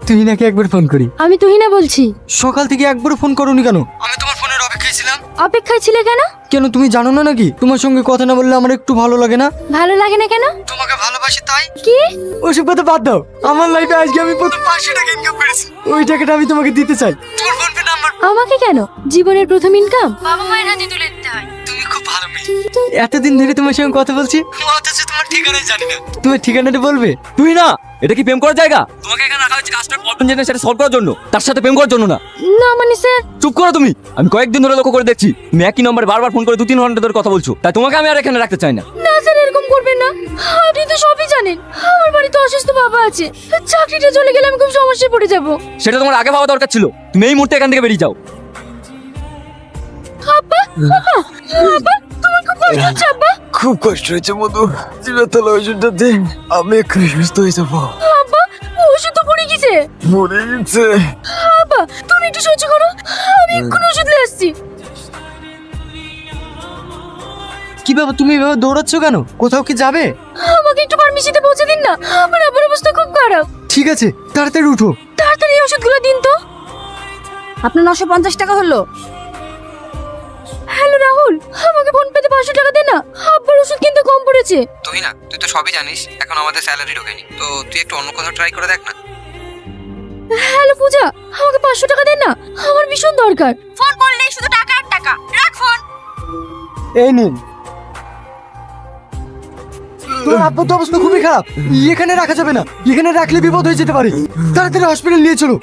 তুহিনাকে একবার ফোন করি। আমি তুহিনা বলছি। সকাল থেকে একবারও ফোন করোনি কেন? আমি তোমার ফোনের অপেক্ষায় ছিলাম। অপেক্ষায় ছিলে কেন? কেন তুমি জানো না নাকি তোমার সঙ্গে কথা না বললে আমার একটু ভালো লাগে না? ভালো লাগে না কেন? তোমাকে ভালোবাসি তাই। কি? ওসব কথা বাদ দাও। আমার লাইফে আজকে আমি প্রথম 500 টাকা ইনকাম করেছি। ওই টাকাটা আমি তোমাকে দিতে চাই। তোমার ফোন পে নাম্বার। আমাকে কেন? জীবনের প্রথম ইনকাম বাবা মায়ের হাতে তুলে দিতে হয়। তুমি খুব ভালো মেয়ে। এতদিন ধরে তোমার সঙ্গে কথা বলছি, অথচ তোমার ঠিকানাই জানি না। তোমার ঠিকানাটা বলবে? তুই না, এটা কি প্রেম করার জায়গা? তোমাকে এখানে রাখা হয়েছে কাজটার প্রবলেম জেনে সেটা সলভ করার জন্য, তার সাথে প্রেম করার জন্য না। না মানে স্যার। চুপ করো তুমি। আমি কয়েকদিন ধরে লক্ষ্য করে দেখছি তুমি একই নম্বরে বারবার ফোন করে 2-3 ঘন্টা ধরে কথা বলছো, তাই তোমাকে আমি আর এখানে রাখতে চাই না। না স্যার, এরকম করবেন না। আপনি তো সবই জানেন, আমার বাড়িতে অসুস্থ বাবা আছে। চাকরিটা চলে গেলে আমি খুব সমস্যায় পড়ে যাব। সেটা তোমার আগে ভাবা দরকার ছিল। তুমি এই মুহূর্তে এখান থেকে বেরিয়ে যাও। আব্বা, আব্বা, তোমার খুব কষ্ট হচ্ছে আব্বা? খুব কষ্ট হয়েছে মধু। চিরতলা ওষুধটা দে, আমি একটু সুস্থ হয়ে যাবো। আব্বা, ওষুধ তো পড়ে গেছে। মরে গেছে। আব্বা, তুমি একটু সহ্য করো, আমি এক্ষুনি ওষুধ নিয়ে আসছি। কি ব্যাপার, তুমি এভাবে দৌড়াচ্ছ কেন? কোথাও কি যাবে? আমাকে একটু ফার্মেসিতে পৌঁছে দিন না, আমার আব্বার অবস্থা খুব খারাপ। ঠিক আছে, তাড়াতাড়ি উঠো। তাড়াতাড়ি এই ওষুধগুলো দিন তো। আপনার 950 টাকা হলো। হ্যালো রাহুল, আমাকে ফোন পেতে 500 টাকা দে না, আব্বার ওষুধ কিনতে কম পড়েছে। তুই না, তুই তো সবই জানিস, এখন আমাদের স্যালারি ঢোকেনি, তো তুই একটু অন্য কোথাও ট্রাই করে দেখ না। হ্যালো পূজা, আমাকে 500 টাকা দেন না, আমার ভীষণ দরকার। ফোন করলেই শুধু টাকা আর টাকা, রাখ ফোন। এই নিন। তোর আব্বুর তো অবস্থা খুবই খারাপ, এখানে রাখা যাবে না। এখানে রাখলে বিপদ হয়ে যেতে পারে। তাড়াতাড়ি হসপিটাল নিয়ে চলো।